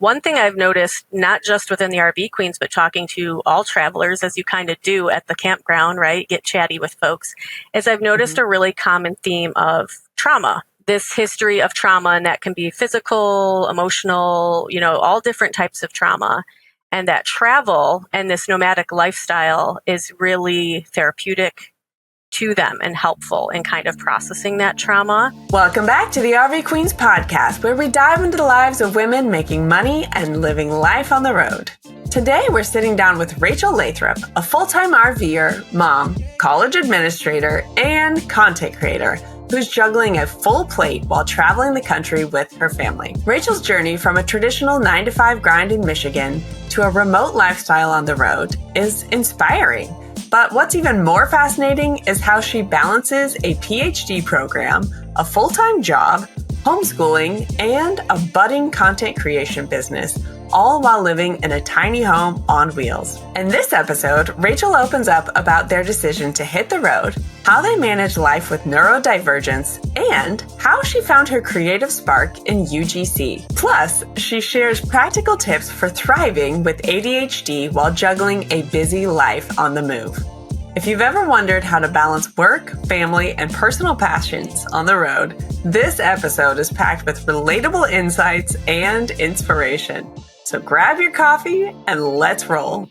One thing I've noticed, not just within the RV Queens, but talking to all travelers, as you kind of do at the campground, right? Get chatty with folks, is I've noticed a really common theme of trauma. This history of trauma, and that can be physical, emotional, all different types of trauma. And that travel and this nomadic lifestyle is really therapeutic to them and helpful in kind of processing that trauma. Welcome back to the RV Queens podcast, where we dive into the lives of women making money and living life on the road. Today, we're sitting down with Rachel Lathrop, a full-time RVer, mom, college administrator, and content creator who's juggling a full plate while traveling the country with her family. Rachel's journey from a traditional 9-to-5 grind in Michigan to a remote lifestyle on the road is inspiring. But what's even more fascinating is how she balances a PhD program, a full-time job, homeschooling, and a budding content creation business, all while living in a tiny home on wheels. In this episode, Rachel opens up about their decision to hit the road, how they manage life with neurodivergence, and how she found her creative spark in UGC. Plus, she shares practical tips for thriving with ADHD while juggling a busy life on the move. If you've ever wondered how to balance work, family, and personal passions on the road, this episode is packed with relatable insights and inspiration. So grab your coffee and let's roll.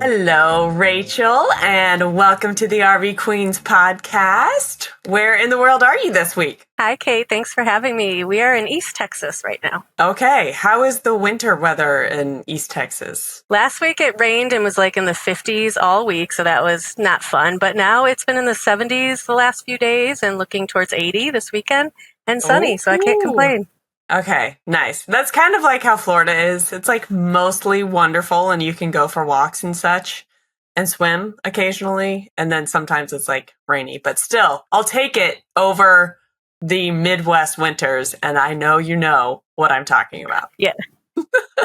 Hello, Rachel, and welcome to the RV Queens podcast. Where in the world are you this week? Hi, Kate. Thanks for having me. We are in East Texas right now. Okay. How is the winter weather in East Texas? Last week it rained and was like in the 50s all week, so that was not fun. But now it's been in the 70s the last few days and looking towards 80 this weekend and sunny, so I can't complain. Okay, nice. That's kind of like how Florida is. It's like mostly wonderful and you can go for walks and such and swim occasionally. And then sometimes it's like rainy, but still, I'll take it over the Midwest winters. And I know you know what I'm talking about. Yeah,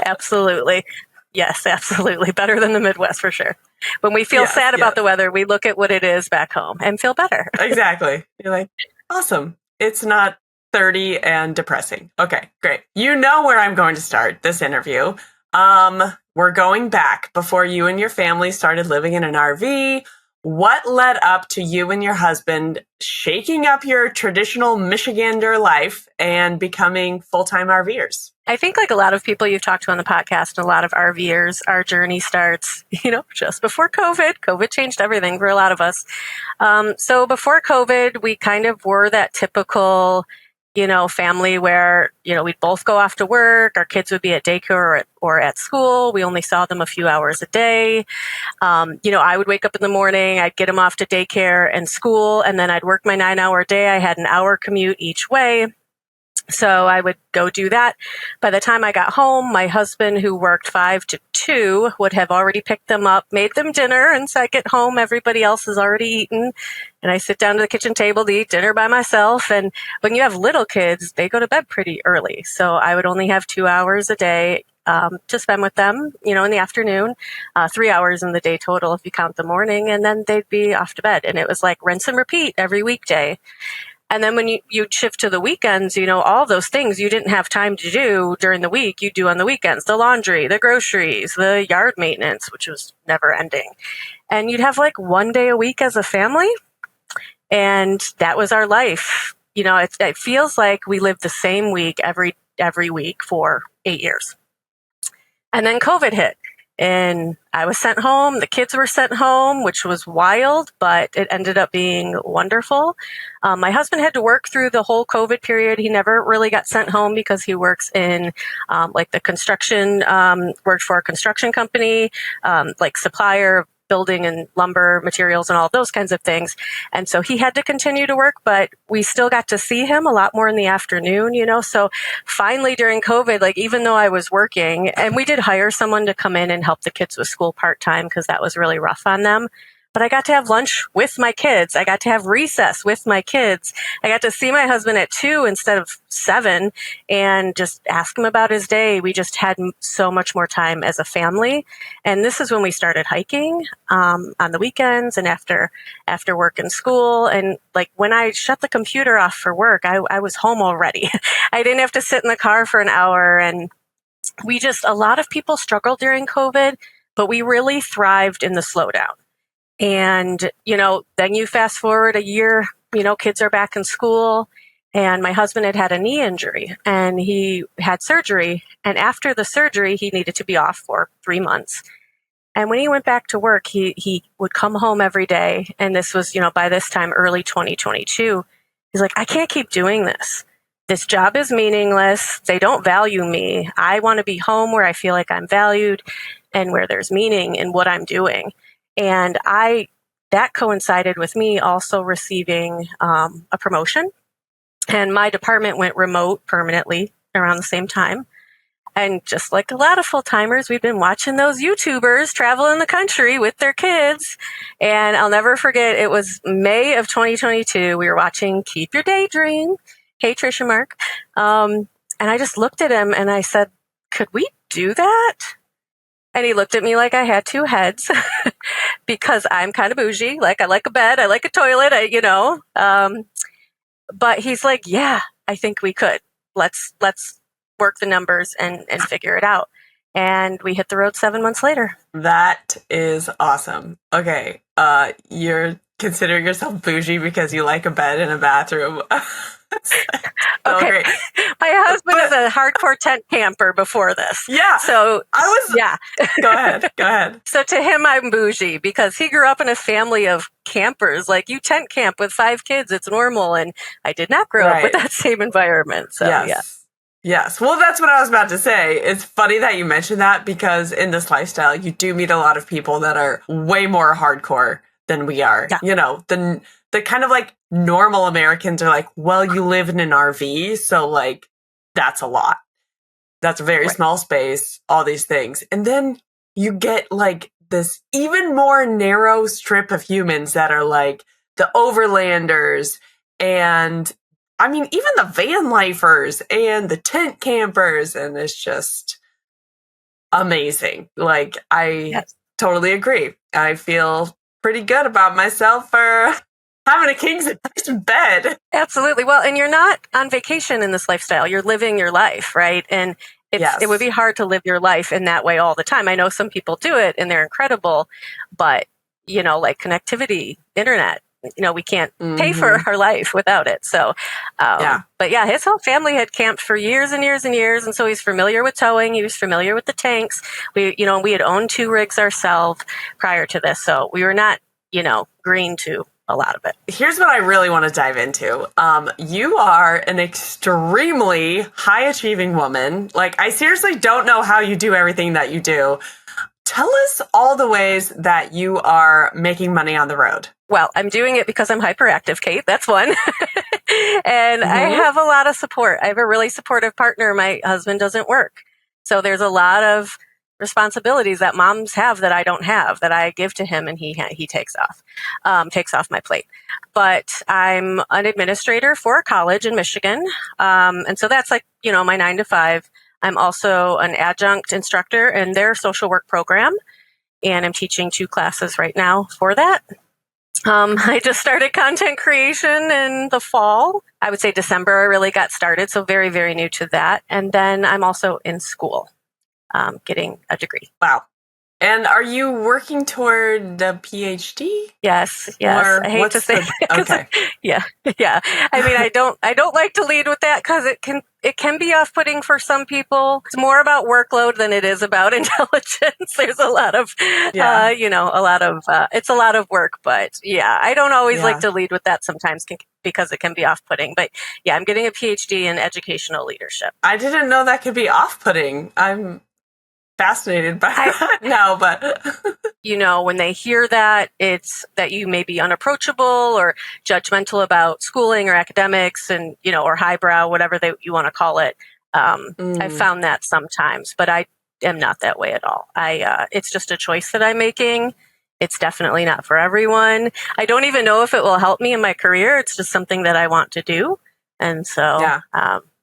absolutely. Yes, absolutely. Better than the Midwest for sure. When we feel sad about the weather, we look at what it is back home and feel better. Exactly. You're like, awesome. It's not 30 and depressing. Okay, great. You know where I'm going to start this interview. We're going back before you and your family started living in an RV. What led up to you and your husband shaking up your traditional Michigander life and becoming full-time RVers? I think like a lot of people you've talked to on the podcast and a lot of RVers, our journey starts, just before COVID. COVID changed everything for a lot of us. So before COVID, we kind of were that typical family where, we'd both go off to work. Our kids would be at daycare or at school. We only saw them a few hours a day. I would wake up in the morning, I'd get them off to daycare and school, and then I'd work my 9-hour day. I had an hour commute each way. So I would go do that. By the time I got home, my husband, who worked 5 to 2, would have already picked them up, made them dinner. And so I get home, everybody else has already eaten. And I sit down to the kitchen table to eat dinner by myself. And when you have little kids, they go to bed pretty early. So I would only have 2 hours a day to spend with them, in the afternoon, 3 hours in the day total if you count the morning. And then they'd be off to bed. And it was like rinse and repeat every weekday. And then when you shift to the weekends, all those things you didn't have time to do during the week, you do on the weekends, the laundry, the groceries, the yard maintenance, which was never ending. And you'd have like one day a week as a family. And that was our life. It feels like we lived the same week every week for 8 years. And then COVID hit. And I was sent home. The kids were sent home, which was wild, but it ended up being wonderful. My husband had to work through the whole COVID period. He never really got sent home because he works in the construction, worked for a construction company, like supplier of building and lumber materials and all those kinds of things. And so he had to continue to work, but we still got to see him a lot more in the afternoon, So finally during COVID, even though I was working, and we did hire someone to come in and help the kids with school part-time because that was really rough on them. but I got to have lunch with my kids. I got to have recess with my kids. I got to see my husband at 2 instead of 7 and just ask him about his day. We just had so much more time as a family. And this is when we started hiking on the weekends and after work and school. And like when I shut the computer off for work, I was home already. I didn't have to sit in the car for an hour. And a lot of people struggled during COVID, but we really thrived in the slowdown. And, then you fast forward a year, kids are back in school, and my husband had a knee injury and he had surgery. And after the surgery, he needed to be off for 3 months. And when he went back to work, he would come home every day. And this was, by this time, early 2022. He's like, I can't keep doing this. This job is meaningless. They don't value me. I want to be home where I feel like I'm valued and where there's meaning in what I'm doing. And that coincided with me also receiving a promotion. And my department went remote permanently around the same time. And just like a lot of full-timers, we've been watching those YouTubers travel in the country with their kids. And I'll never forget, it was May of 2022. We were watching Keep Your Daydream. Hey, Trisha Mark. And I just looked at him and I said, could we do that? And he looked at me like I had two heads because I'm kind of bougie. Like I like a bed, I like a toilet, but he's like, yeah, I think we could. Let's work the numbers and figure it out. And we hit the road 7 months later. That is awesome. Okay. You're considering yourself bougie because you like a bed and a bathroom. Okay. Great. My husband is a hardcore tent camper before this. Yeah. So yeah. Go ahead. So to him, I'm bougie because he grew up in a family of campers. Like you tent camp with 5 kids, it's normal. And I did not grow up with that same environment. So yeah. Yes. Well, that's what I was about to say. It's funny that you mentioned that because in this lifestyle, you do meet a lot of people that are way more hardcore than we are. Yeah. The kind of like normal Americans are like, well, you live in an RV, so like that's a lot. That's a very small space, all these things. And then you get like this even more narrow strip of humans that are like the overlanders and I mean, even the van lifers and the tent campers, and it's just amazing. Like, I totally agree. I feel pretty good about myself for having a king size bed. Absolutely. Well, and you're not on vacation in this lifestyle. You're living your life, right? And it would be hard to live your life in that way all the time. I know some people do it and they're incredible, but, like connectivity, internet, we can't pay for our life without it. So, but yeah, his whole family had camped for years and years and years. And so he's familiar with towing. He was familiar with the tanks. We had owned 2 rigs ourselves prior to this. So we were not, green to a lot of it. Here's what I really want to dive into. You are an extremely high achieving woman. Like, I seriously don't know how you do everything that you do. Tell us all the ways that you are making money on the road. Well, I'm doing it because I'm hyperactive, Kate. That's one. And I have a lot of support. I have a really supportive partner. My husband doesn't work. So there's a lot of responsibilities that moms have that I don't have, that I give to him and he takes off my plate. But I'm an administrator for a college in Michigan. And so that's like, my 9 to 5. I'm also an adjunct instructor in their social work program, and I'm teaching 2 classes right now for that. I just started content creation in the fall. I would say December I really got started, so very, very new to that. And then I'm also in school, getting a degree. Wow. And are you working toward a PhD? Yes. I hate to say okay. Yeah. I mean, I don't like to lead with that because it can be off-putting for some people. It's more about workload than it is about intelligence. There's a lot of, it's a lot of work, but yeah, I don't always like to lead with that sometimes because it can be off-putting. But yeah, I'm getting a PhD in educational leadership. I didn't know that could be off-putting. I'm fascinated by that now, but when they hear that, it's that you may be unapproachable or judgmental about schooling or academics and or highbrow, whatever you want to call it. I've found that sometimes, but I am not that way at all. It's just a choice that I'm making. It's definitely not for everyone. I don't even know if it will help me in my career. It's just something that I want to do. And so,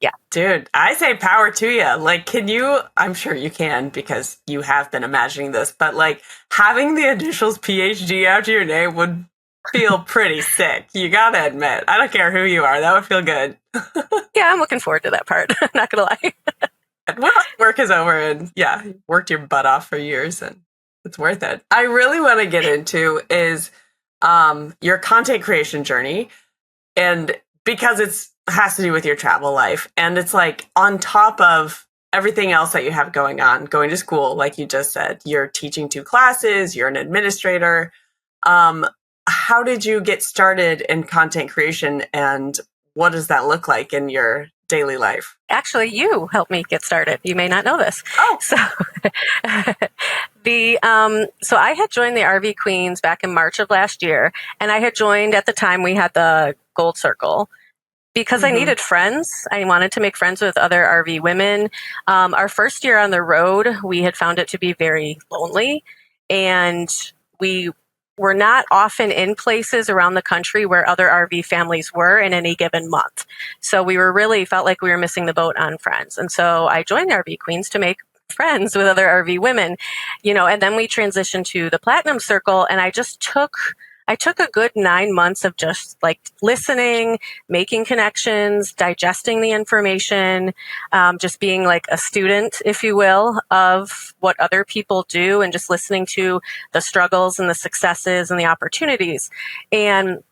yeah. Dude, I say power to you. Like, can you, I'm sure you can because you have been imagining this, but like having the initials PhD after your name would feel pretty sick. You gotta admit. I don't care who you are. That would feel good. Yeah, I'm looking forward to that part. I'm not going to lie. Well, work is over and yeah, you worked your butt off for years and it's worth it. I really want to get into is your content creation journey, and because it's has to do with your travel life, and it's like on top of everything else that you have going on, going to school, like you just said, you're teaching 2 classes, you're an administrator. How did you get started in content creation, and what does that look like in your daily life? Actually, you helped me get started. You may not know this. Oh, so so I had joined the RV Queens back in March of last year, and I had joined at the time we had the Gold Circle because I needed friends. I wanted to make friends with other RV women. Our first year on the road, we had found it to be very lonely, and we were not often in places around the country where other RV families were in any given month. So we were really felt like we were missing the boat on friends. And so I joined RV Queens to make friends with other RV women, and then we transitioned to the Platinum Circle, and I took a good 9 months of just like listening, making connections, digesting the information, just being like a student, if you will, of what other people do and just listening to the struggles and the successes and the opportunities. And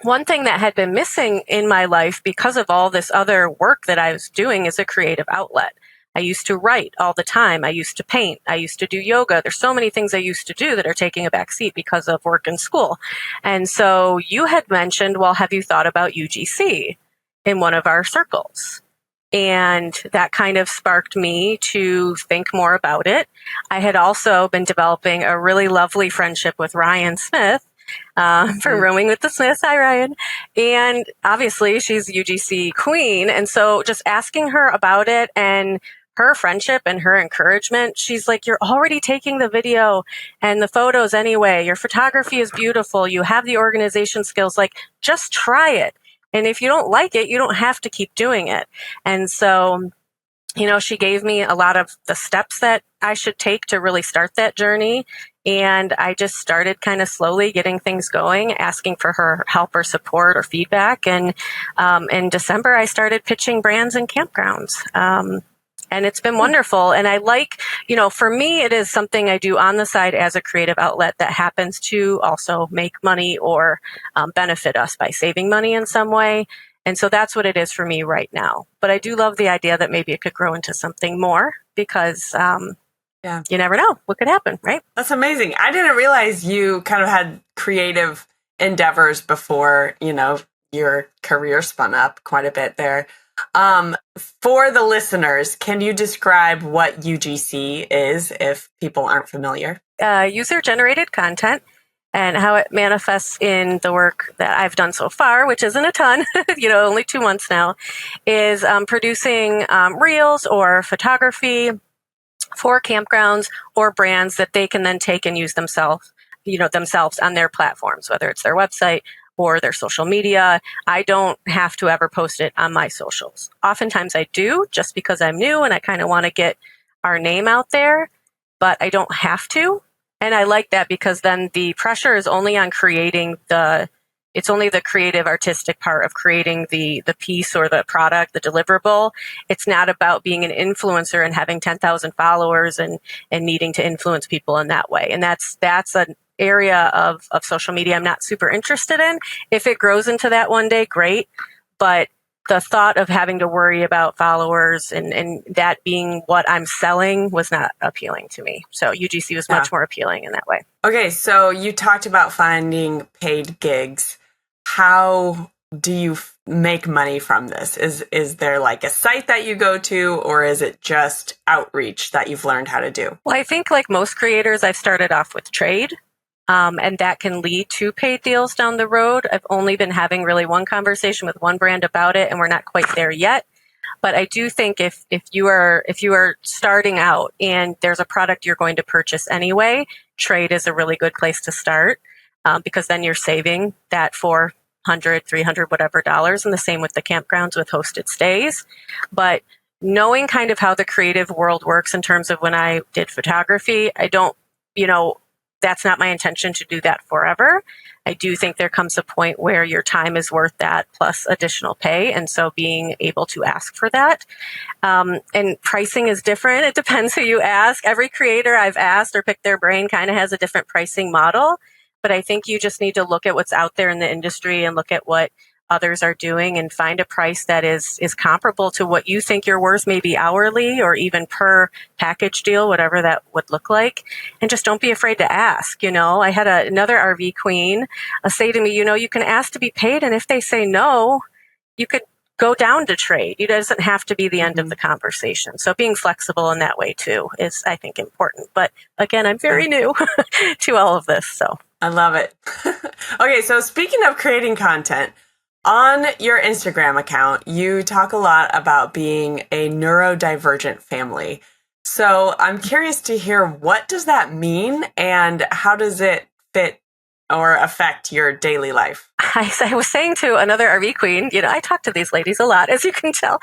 one thing that had been missing in my life because of all this other work that I was doing is a creative outlet. I used to write all the time. I used to paint. I used to do yoga. There's so many things I used to do that are taking a back seat because of work and school. And so you had mentioned, well, have you thought about UGC in one of our circles? And that kind of sparked me to think more about it. I had also been developing a really lovely friendship with Ryan Smith, from Rooming with the Smiths. Hi, Ryan. And obviously she's UGC queen. And so just asking her about it and her friendship and her encouragement, she's like, you're already taking the video and the photos anyway. Your photography is beautiful. You have the organization skills. Like, just try it. And if you don't like it, you don't have to keep doing it. And so, she gave me a lot of the steps that I should take to really start that journey. And I just started kind of slowly getting things going, asking for her help or support or feedback. And in December, I started pitching brands and campgrounds. And it's been wonderful. And I like, for me, it is something I do on the side as a creative outlet that happens to also make money or benefit us by saving money in some way. And so that's what it is for me right now. But I do love the idea that maybe it could grow into something more because you never know what could happen, right? That's amazing. I didn't realize you kind of had creative endeavors before, your career spun up quite a bit there. For the listeners, can you describe what UGC is if people aren't familiar? User-generated content and how it manifests in the work that I've done so far, which isn't a ton, only 2 months now, is producing reels or photography for campgrounds or brands that they can then take and use themselves on their platforms, whether it's their website or their social media. I don't have to ever post it on my socials. Oftentimes I do just because I'm new and I kind of want to get our name out there, but I don't have to. And I like that because then the pressure is only on creating it's only the creative artistic part of creating the piece or the product, the deliverable. It's not about being an influencer and having 10,000 followers and needing to influence people in that way. And that's an area of social media I'm not super interested in. If it grows into that one day, great. But the thought of having to worry about followers and that being what I'm selling was not appealing to me. So UGC was much more appealing in that way. Okay, so you talked about finding paid gigs. How do you make money from this? Is there like a site that you go to, or is it just outreach that you've learned how to do? Well, I think like most creators, I've started off with trade. And that can lead to paid deals down the road. I've only been having really one conversation with one brand about it, and we're not quite there yet. But I do think if you are starting out and there's a product you're going to purchase anyway, trade is a really good place to start, because then you're saving that $400, $300, whatever dollars, and the same with the campgrounds with hosted stays. But knowing kind of how the creative world works in terms of when I did photography, I don't, that's not my intention to do that forever. I do think there comes a point where your time is worth that plus additional pay. And so being able to ask for that. And pricing is different. It depends who you ask. Every creator I've asked or picked their brain kind of has a different pricing model. But I think you just need to look at what's out there in the industry and look at what others are doing and find a price that is comparable to what you think you're worth, maybe hourly or even per package deal, whatever that would look like. And just don't be afraid to ask. I had another RV queen say to me, you can ask to be paid. And if they say no, you could go down to trade. It doesn't have to be the end of the conversation. So being flexible in that way too is, I think, important. But again, I'm very new to all of this. So I love it. Okay. So speaking of creating content, on your Instagram account, you talk a lot about being a neurodivergent family. So I'm curious to hear, what does that mean and how does it fit or affect your daily life? I was saying to another RV queen, I talk to these ladies a lot, as you can tell.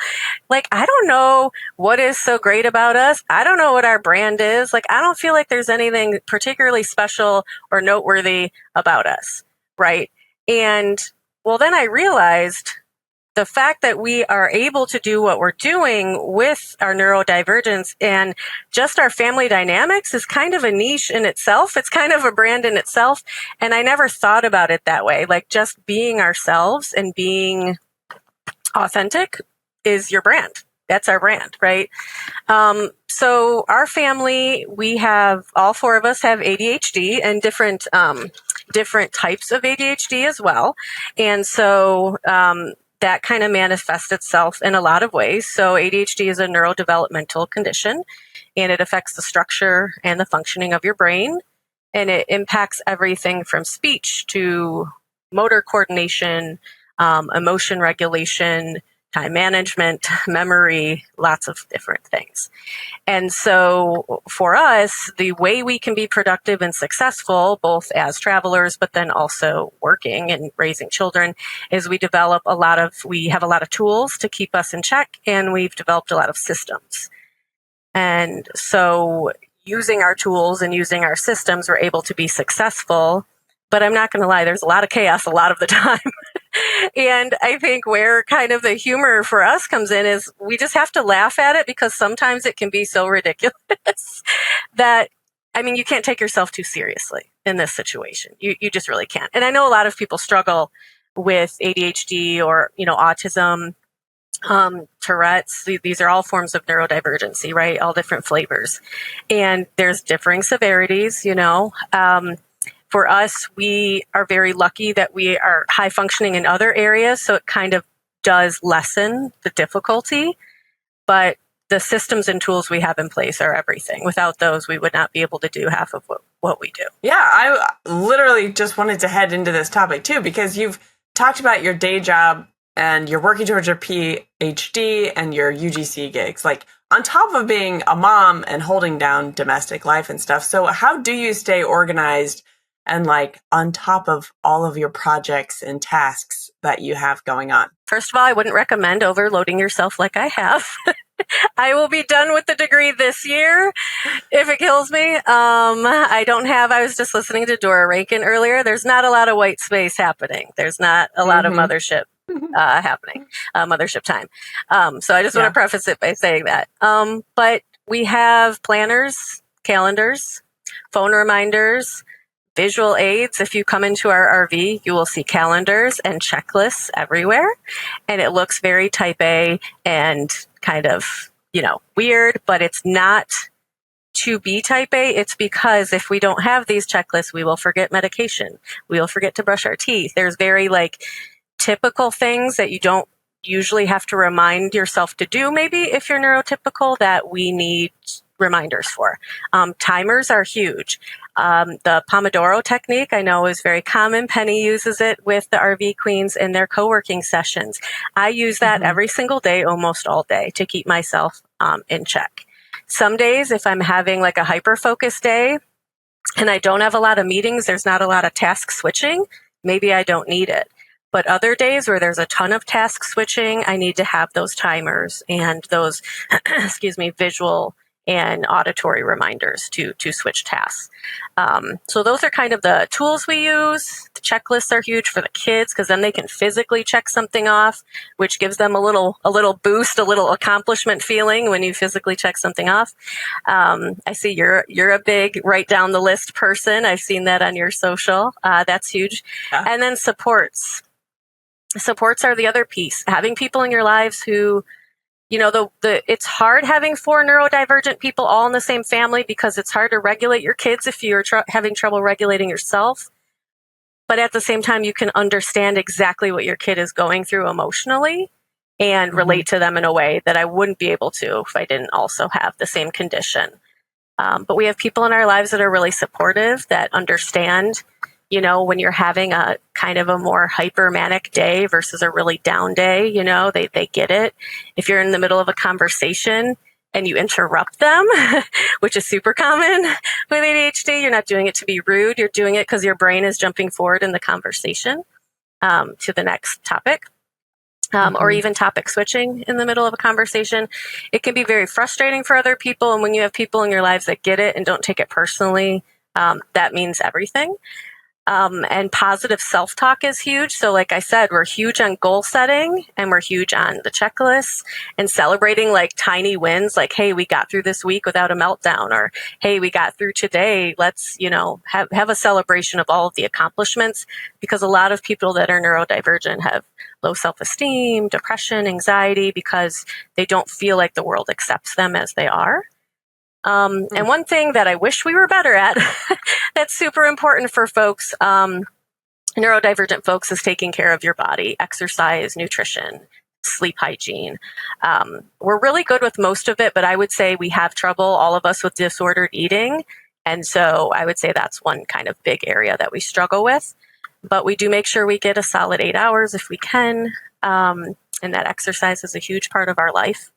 I don't know what is so great about us. I don't know what our brand is. I don't feel like there's anything particularly special or noteworthy about us, right? And well, then I realized the fact that we are able to do what we're doing with our neurodivergence and just our family dynamics is kind of a niche in itself. It's kind of a brand in itself. And I never thought about it that way. Just being ourselves and being authentic is your brand. That's our brand, right? So our family, we have, all four of us have ADHD and different types of ADHD as well. And so that kind of manifests itself in a lot of ways. So ADHD is a neurodevelopmental condition, and it affects the structure and the functioning of your brain. And it impacts everything from speech to motor coordination, emotion regulation, time management, memory, lots of different things. And so for us, the way we can be productive and successful, both as travelers, but then also working and raising children, is we have a lot of tools to keep us in check, and we've developed a lot of systems. And so using our tools and using our systems, we're able to be successful. But I'm not going to lie, there's a lot of chaos a lot of the time. And I think where kind of the humor for us comes in is we just have to laugh at it, because sometimes it can be so ridiculous that, you can't take yourself too seriously in this situation. You just really can't. And I know a lot of people struggle with ADHD or, autism, Tourette's. These are all forms of neurodivergency, right? All different flavors. And there's differing severities, For us, we are very lucky that we are high functioning in other areas, so it kind of does lessen the difficulty. But the systems and tools we have in place are everything. Without those, we would not be able to do half of what we do. Yeah, I literally just wanted to head into this topic too, because you've talked about your day job and you're working towards your PhD and your UGC gigs, on top of being a mom and holding down domestic life and stuff. So how do you stay organized and on top of all of your projects and tasks that you have going on? First of all, I wouldn't recommend overloading yourself like I have. I will be done with the degree this year if it kills me. I was just listening to Dora Rankin earlier. There's not a lot of white space happening. There's not a lot of mothership happening, mothership time. So I just want to preface it by saying that. But we have planners, calendars, phone reminders, visual aids. If you come into our RV, you will see calendars and checklists everywhere. And it looks very type A and kind of, weird, but it's not to be type A. It's because if we don't have these checklists, we will forget medication. We will forget to brush our teeth. There's very typical things that you don't usually have to remind yourself to do, maybe if you're neurotypical, that we need reminders for. Timers are huge. The Pomodoro technique I know is very common. Penny uses it with the RV queens in their co-working sessions. I use that every single day, almost all day, to keep myself in check. Some days, if I'm having a hyper-focused day, and I don't have a lot of meetings, there's not a lot of task switching, maybe I don't need it. But other days where there's a ton of task switching, I need to have those timers and those, visual and auditory reminders to switch tasks. So those are kind of the tools we use. The checklists are huge for the kids because then they can physically check something off, which gives them a little boost, a little accomplishment feeling when you physically check something off. I see you're a big write down the list person. I've seen that on your social. That's huge. Yeah. And then supports. Supports are the other piece. Having people in your lives who, it's hard having 4 neurodivergent people all in the same family because it's hard to regulate your kids if you're having trouble regulating yourself. But at the same time, you can understand exactly what your kid is going through emotionally and relate to them in a way that I wouldn't be able to if I didn't also have the same condition. But we have people in our lives that are really supportive, that understand, when you're having a kind of a more hypermanic day versus a really down day, they get it. If you're in the middle of a conversation and you interrupt them, which is super common with ADHD, you're not doing it to be rude. You're doing it because your brain is jumping forward in the conversation to the next topic. Or even topic switching in the middle of a conversation. It can be very frustrating for other people. And when you have people in your lives that get it and don't take it personally, that means everything. And positive self-talk is huge. So like I said, we're huge on goal setting and we're huge on the checklists and celebrating like tiny wins. Like, hey, we got through this week without a meltdown, or hey, we got through today. Let's, have a celebration of all of the accomplishments, because a lot of people that are neurodivergent have low self-esteem, depression, anxiety, because they don't feel like the world accepts them as they are. And one thing that I wish we were better at that's super important for folks, neurodivergent folks, is taking care of your body, exercise, nutrition, sleep hygiene. We're really good with most of it, but I would say we have trouble, all of us, with disordered eating. And so I would say that's one kind of big area that we struggle with. But we do make sure we get a solid 8 hours if we can. And that exercise is a huge part of our life.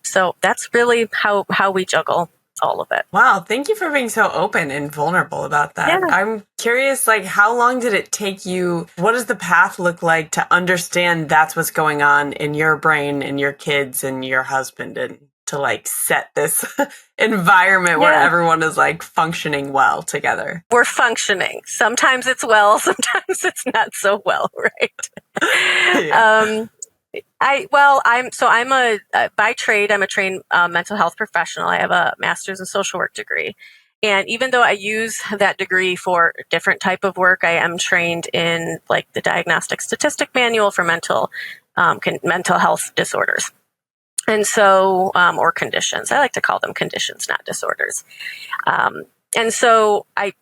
So that's really how we juggle all of it. Wow. Thank you for being so open and vulnerable about that. Yeah. I'm curious, how long did it take you? What does the path look like to understand that's what's going on in your brain and your kids and your husband, and to set this environment where everyone is functioning well together? We're functioning. Sometimes it's well, sometimes it's not so well, right? Yeah. By trade, I'm a trained mental health professional. I have a master's in social work degree. And even though I use that degree for a different type of work, I am trained in the Diagnostic Statistic Manual for mental health disorders. And so, or conditions. I like to call them conditions, not disorders. And so I,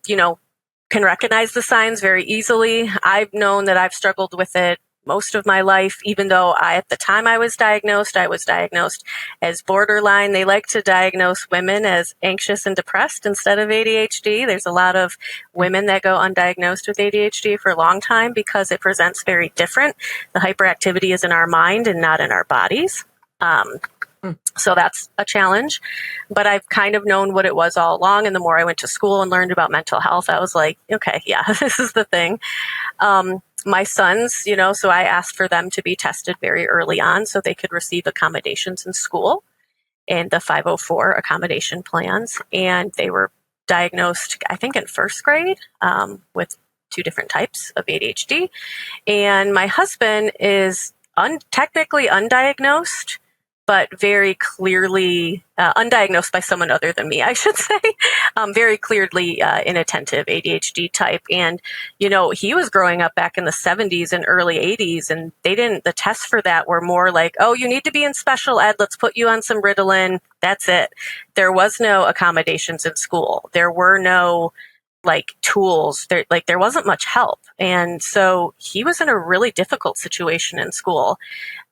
can recognize the signs very easily. I've known that I've struggled with it most of my life, even though at the time I was diagnosed as borderline. They like to diagnose women as anxious and depressed instead of ADHD. There's a lot of women that go undiagnosed with ADHD for a long time because it presents very different. The hyperactivity is in our mind and not in our bodies. So that's a challenge, but I've kind of known what it was all along. And the more I went to school and learned about mental health, I was like, okay, yeah, this is the thing. My sons, so I asked for them to be tested very early on so they could receive accommodations in school and the 504 accommodation plans. And they were diagnosed, I think, in first grade with 2 different types of ADHD. And my husband is technically undiagnosed, but very clearly undiagnosed by someone other than me, I should say, very clearly inattentive ADHD type. And, he was growing up back in the 70s and early 80s, and the tests for that were more like, oh, you need to be in special ed. Let's put you on some Ritalin. That's it. There was no accommodations in school. There were no tools. There wasn't much help. And so he was in a really difficult situation in school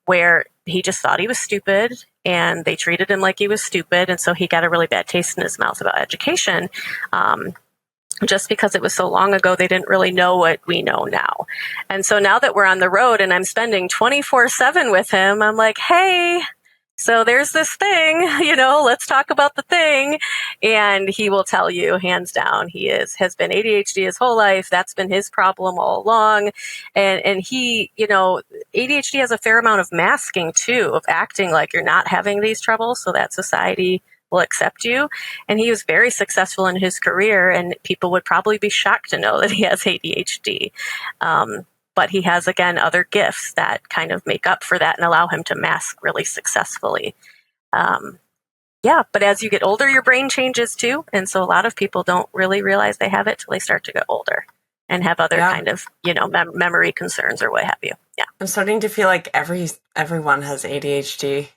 where he just thought he was stupid and they treated him like he was stupid. And so he got a really bad taste in his mouth about education. Just because it was so long ago, they didn't really know what we know now. And so now that we're on the road and I'm spending 24/7 with him, I'm like, hey, So there's this thing, let's talk about the thing. And he will tell you hands down, has been ADHD his whole life. That's been his problem all along. And he, ADHD has a fair amount of masking too, of acting like you're not having these troubles so that society will accept you. And he was very successful in his career, and people would probably be shocked to know that he has ADHD. But he has, again, other gifts that kind of make up for that and allow him to mask really successfully. But as you get older, your brain changes too. And so a lot of people don't really realize they have it till they start to get older and have other kind of, memory concerns or what have you. Yeah. I'm starting to feel like everyone has ADHD.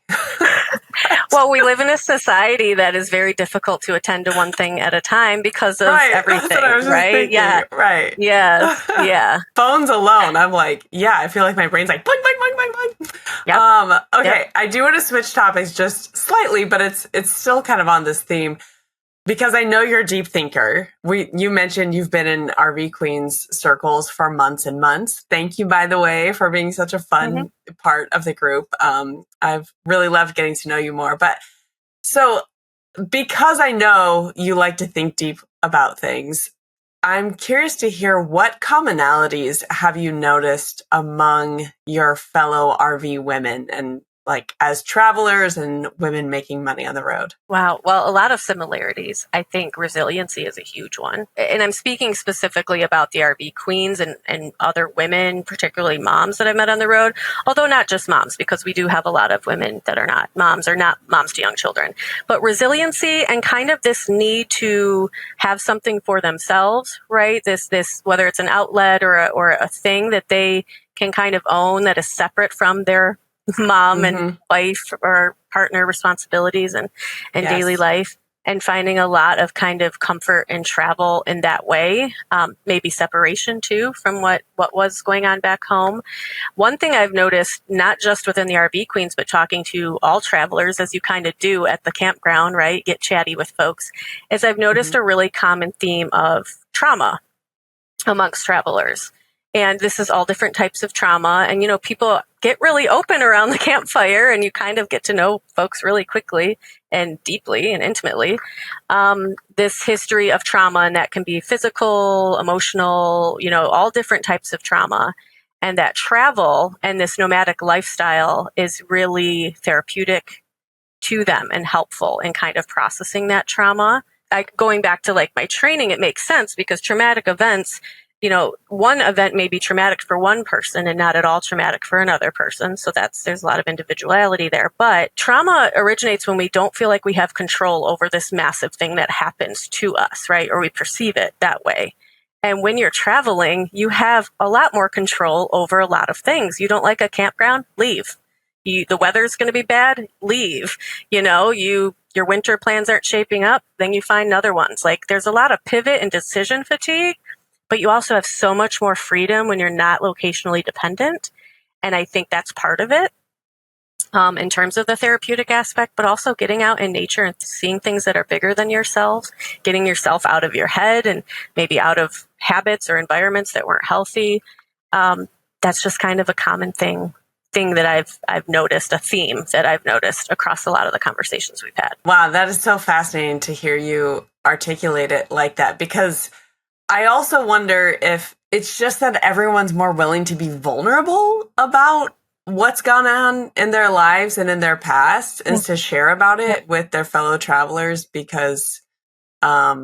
Well, we live in a society that is very difficult to attend to one thing at a time because of everything, that's what I was right? Thinking. Yeah. Right. Yes. Yeah. Phones alone, I'm like, I feel like my brain's like, boing, boing, boing, boing, boing. Yep. Okay, yep. I do want to switch topics just slightly, but it's still kind of on this theme. Because I know you're a deep thinker. You mentioned you've been in RV Queens circles for months and months. Thank you, by the way, for being such a fun part of the group. I've really loved getting to know you more. But so because I know you like to think deep about things, I'm curious to hear what commonalities have you noticed among your fellow RV women and like as travelers and women making money on the road? Wow. Well, a lot of similarities. I think resiliency is a huge one. And I'm speaking specifically about the RV queens and other women, particularly moms that I've met on the road, although not just moms, because we do have a lot of women that are not moms or not moms to young children. But resiliency and kind of this need to have something for themselves, right? This whether it's an outlet or a thing that they can kind of own that is separate from their mom and wife or partner responsibilities and daily life, and finding a lot of kind of comfort and travel in that way. Maybe separation too from what was going on back home. One thing I've noticed, not just within the RV Queens, but talking to all travelers, as you kind of do at the campground, right? Get chatty with folks, is I've noticed a really common theme of trauma amongst travelers. And this is all different types of trauma. And, people get really open around the campfire and you kind of get to know folks really quickly and deeply and intimately. This history of trauma, and that can be physical, emotional, all different types of trauma. And that travel and this nomadic lifestyle is really therapeutic to them and helpful in kind of processing that trauma. Going back to like my training, it makes sense because traumatic events, one event may be traumatic for one person and not at all traumatic for another person. So there's a lot of individuality there. But trauma originates when we don't feel like we have control over this massive thing that happens to us, right? Or we perceive it that way. And when you're traveling, you have a lot more control over a lot of things. You don't like a campground? Leave. The weather's going to be bad? Leave. Your winter plans aren't shaping up? Then you find other ones. Like there's a lot of pivot and decision fatigue. But you also have so much more freedom when you're not locationally dependent. And I think that's part of it in terms of the therapeutic aspect, but also getting out in nature and seeing things that are bigger than yourself, getting yourself out of your head and maybe out of habits or environments that weren't healthy. That's just kind of a common thing that I've noticed, a theme that I've noticed across a lot of the conversations we've had. Wow, that is so fascinating to hear you articulate it like that, because I also wonder if it's just that everyone's more willing to be vulnerable about what's gone on in their lives and in their past and to share about it with their fellow travelers. Because I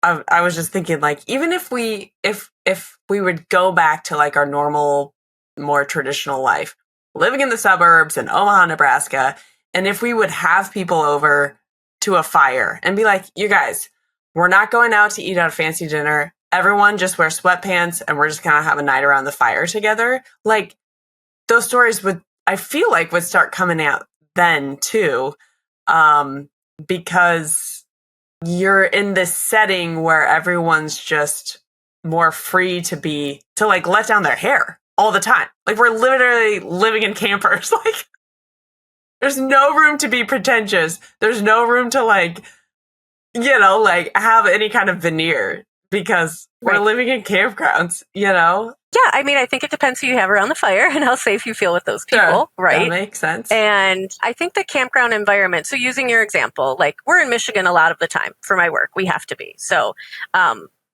was just thinking, like, even if we would go back to like our normal, more traditional life, living in the suburbs in Omaha, Nebraska, and if we would have people over to a fire and be like, you guys, we're not going out to eat at a fancy dinner. Everyone just wear sweatpants and we're just going to have a night around the fire together. Like those stories I feel like would start coming out then too. Because you're in this setting where everyone's just more free to like let down their hair all the time. Like we're literally living in campers. Like there's no room to be pretentious. There's no room to like have any kind of veneer. Because we're living in campgrounds, Yeah, I mean, I think it depends who you have around the fire and how safe you feel with those people, Sure, right? that makes sense. And I think the campground environment, so using your example, like we're in Michigan a lot of the time for my work. We have to be. So,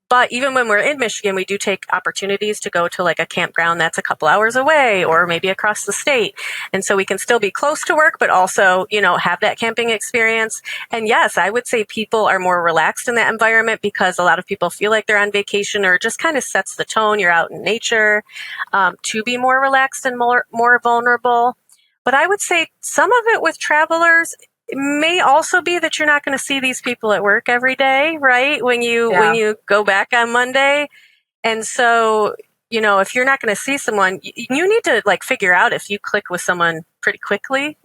but even when we're in Michigan, we do take opportunities to go to like a campground that's a couple hours away or maybe across the state. And so we can still be close to work, but also, have that camping experience. And yes, I would say people are more relaxed in that environment because a lot of people feel like they're on vacation, or it just kind of sets the tone. You're out in nature, to be more relaxed and more vulnerable. But I would say some of it with travelers may also be that you're not going to see these people at work every day, right? When you go back on Monday. And so, if you're not going to see someone, you need to like figure out if you click with someone pretty quickly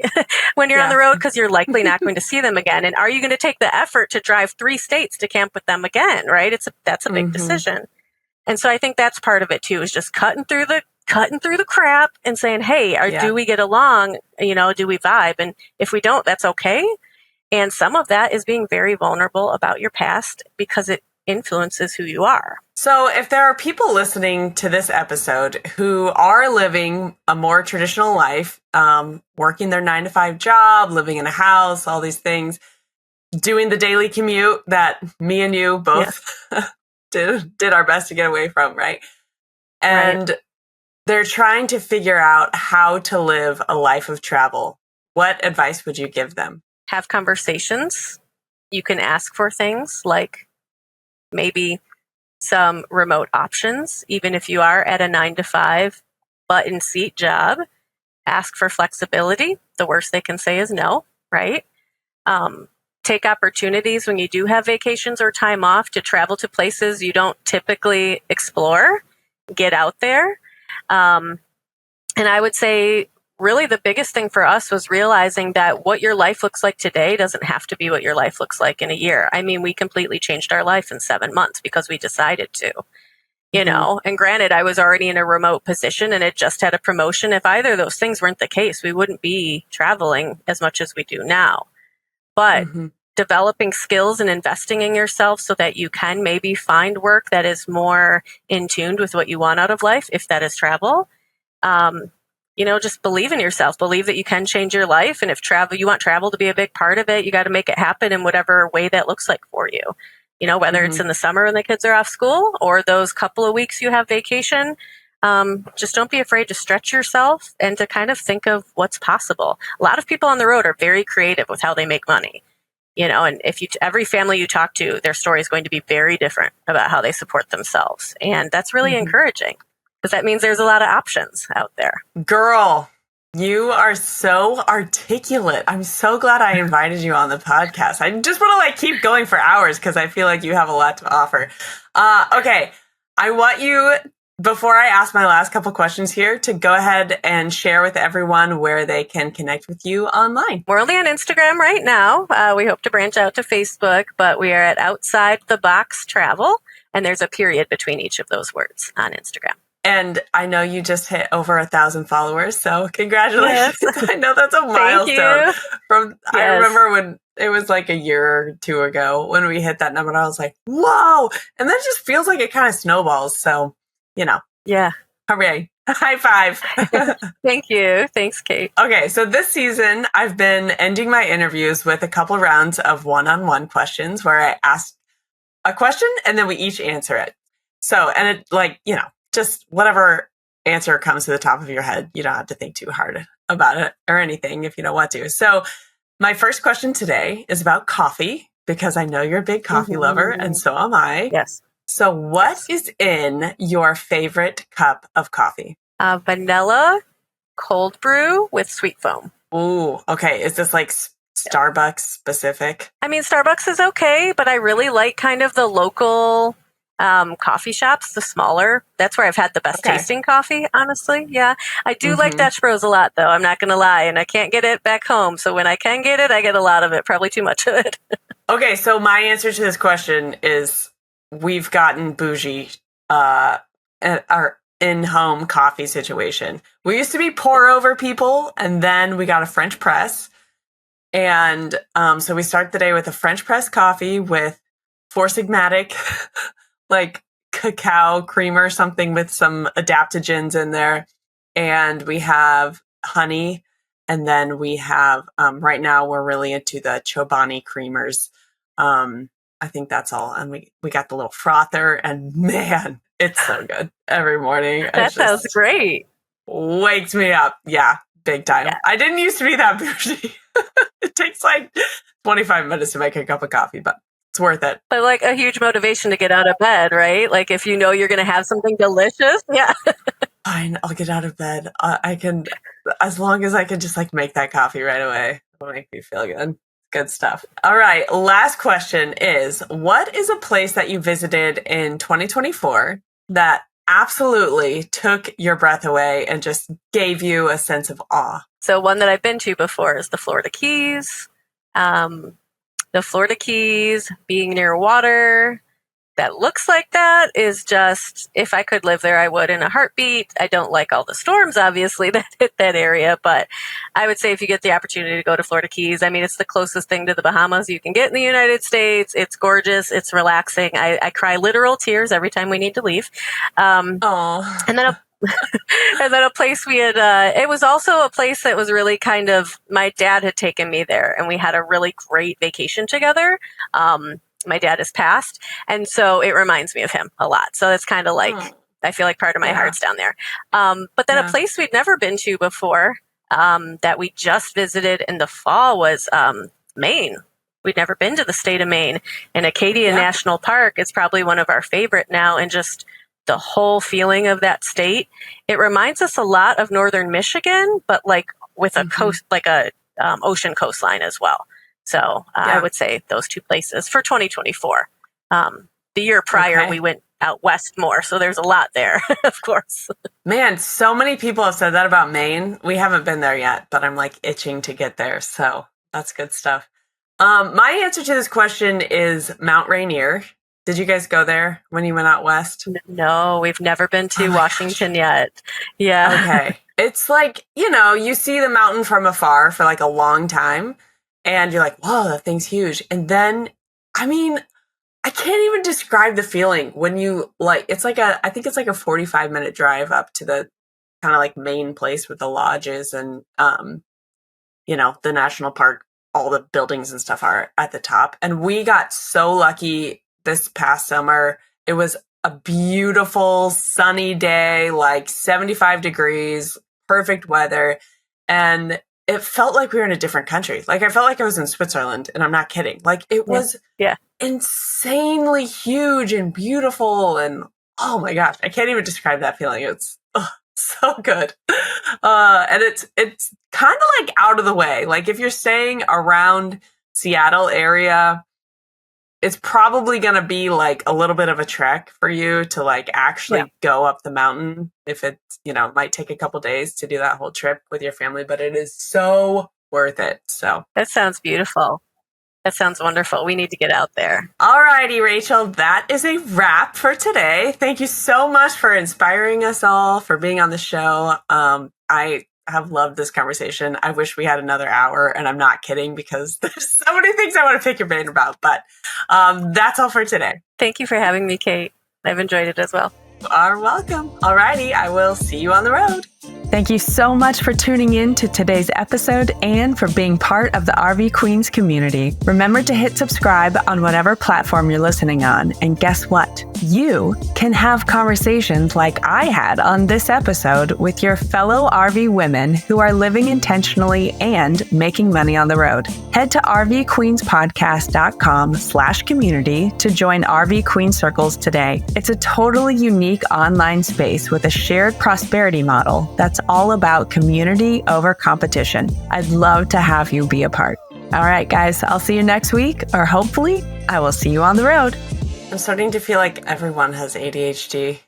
when you're on the road, because you're likely not going to see them again. And are you going to take the effort to drive 3 states to camp with them again, right? That's a big decision. And so I think that's part of it too, is just cutting through the crap and saying, hey, do we get along? Do we vibe? And if we don't, that's okay. And some of that is being very vulnerable about your past because it influences who you are. So if there are people listening to this episode who are living a more traditional life, working their 9-to-5 job, living in a house, all these things, doing the daily commute that me and you both did our best to get away from, right? And they're trying to figure out how to live a life of travel. What advice would you give them? Have conversations. You can ask for things like maybe some remote options, even if you are at a 9-to-5 button seat job. Ask for flexibility. The worst they can say is no, right? Take opportunities when you do have vacations or time off to travel to places you don't typically explore. Get out there. And I would say really the biggest thing for us was realizing that what your life looks like today doesn't have to be what your life looks like in a year. I mean, we completely changed our life in 7 months because we decided to, and granted, I was already in a remote position and it just had a promotion. If either of those things weren't the case, we wouldn't be traveling as much as we do now. But developing skills and investing in yourself so that you can maybe find work that is more in tune with what you want out of life, if that is travel. Just believe in yourself, believe that you can change your life. And if you want travel to be a big part of it, you got to make it happen in whatever way that looks like for you. Whether it's in the summer when the kids are off school or those couple of weeks you have vacation, just don't be afraid to stretch yourself and to kind of think of what's possible. A lot of people on the road are very creative with how they make money. And if every family you talk to, their story is going to be very different about how they support themselves. And that's really encouraging because that means there's a lot of options out there. Girl, you are so articulate. I'm so glad I invited you on the podcast. I just want to keep going for hours because I feel like you have a lot to offer. Okay. I want you, before I ask my last couple questions here, to go ahead and share with everyone where they can connect with you online. We're only on Instagram right now. We hope to branch out to Facebook, but we are at Outside the Box Travel, and there's a period between each of those words on Instagram. And I know you just hit over 1,000 followers, so congratulations. Yes. I know that's a milestone. I remember when it was like a year or two ago when we hit that number, and I was like, whoa. And that just feels like it kind of snowballs. So, Yeah. Hooray. High five. Thank you. Thanks, Kate. Okay, so this season, I've been ending my interviews with a couple rounds of one-on-one questions where I ask a question and then we each answer it. So, and it just whatever answer comes to the top of your head. You don't have to think too hard about it or anything if you don't want to. So my first question today is about coffee because I know you're a big coffee lover and so am I. Yes. So what is in your favorite cup of coffee? Vanilla cold brew with sweet foam. Ooh, okay. Is this like Starbucks specific? I mean, Starbucks is okay, but I really like kind of the local coffee shops, the smaller. That's where I've had the best tasting coffee, honestly. Yeah. I do like Dutch Bros a lot, though. I'm not going to lie. And I can't get it back home. So when I can get it, I get a lot of it, probably too much of it. Okay. So my answer to this question is we've gotten bougie at our in-home coffee situation. We used to be pour over people, and then we got a French press. And so we start the day with a French press coffee with Four Sigmatic cacao creamer, something with some adaptogens in there. And we have honey. And then we have, right now we're really into the Chobani creamers. I think that's all. And we got the little frother, and man, it's so good every morning. That sounds great. Wakes me up. Yeah, big time. Yeah. I didn't used to be that bougie. It takes like 25 minutes to make a cup of coffee, but it's worth it. But like a huge motivation to get out of bed, right? Like if you know you're going to have something delicious. Yeah. Fine, I'll get out of bed. I can, as long as I can just like make that coffee right away. It'll make me feel good. Good stuff. All right. Last question is, what is a place that you visited in 2024 that absolutely took your breath away and just gave you a sense of awe? So one that I've been to before is the Florida Keys. The Florida Keys, being near water that looks like that is just, if I could live there, I would in a heartbeat. I don't like all the storms, obviously, that hit that area, but I would say if you get the opportunity to go to Florida Keys, I mean, it's the closest thing to the Bahamas you can get in the United States. It's gorgeous. It's relaxing. I cry literal tears every time we need to leave. And then and then a place we had, it was also a place that was really kind of, my dad had taken me there and we had a really great vacation together. My dad has passed, and so it reminds me of him a lot. So it's kind of like, I feel like part of my heart's down there. But then a place we'd never been to before, that we just visited in the fall was Maine. We'd never been to the state of Maine, and Acadia National Park is probably one of our favorite now, and just the whole feeling of that state. It reminds us a lot of northern Michigan, but like with a coast, like a ocean coastline as well. So I would say those two places for 2024. The year prior, we went out west more. So there's a lot there, of course. Man, so many people have said that about Maine. We haven't been there yet, but I'm like itching to get there. So that's good stuff. My answer to this question is Mount Rainier. Did you guys go there when you went out west? No, we've never been to Washington yet. Yeah. Okay. It's like, you see the mountain from afar for like a long time. And you're like, whoa, that thing's huge. And then, I mean, I can't even describe the feeling when you it's like I think it's like a 45-minute drive up to the kind of like main place with the lodges and, the national park, all the buildings and stuff are at the top. And we got so lucky this past summer. It was a beautiful sunny day, like 75 degrees, perfect weather. And it felt like we were in a different country. Like I felt like I was in Switzerland, and I'm not kidding. Like it was insanely huge and beautiful, and oh my gosh, I can't even describe that feeling. It's so good. And it's kind of like out of the way. Like if you're staying around Seattle area, it's probably going to be like a little bit of a trek for you to like actually go up the mountain. If it's, it might take a couple days to do that whole trip with your family, but it is so worth it. So that sounds beautiful. That sounds wonderful. We need to get out there. All righty, Rachel, that is a wrap for today. Thank you so much for inspiring us all, for being on the show. I have loved this conversation. I wish we had another hour, and I'm not kidding because there's so many things I want to pick your brain about, but that's all for today. Thank you for having me, Kate. I've enjoyed it as well. You are welcome. All righty, I will see you on the road. Thank you so much for tuning in to today's episode and for being part of the RV Queens community. Remember to hit subscribe on whatever platform you're listening on. And guess what? You can have conversations like I had on this episode with your fellow RV women who are living intentionally and making money on the road. Head to rvqueenspodcast.com/community to join RV Queen Circles today. It's a totally unique online space with a shared prosperity model that's all about community over competition. I'd love to have you be a part. All right, guys, I'll see you next week, or hopefully I will see you on the road. I'm starting to feel like everyone has ADHD.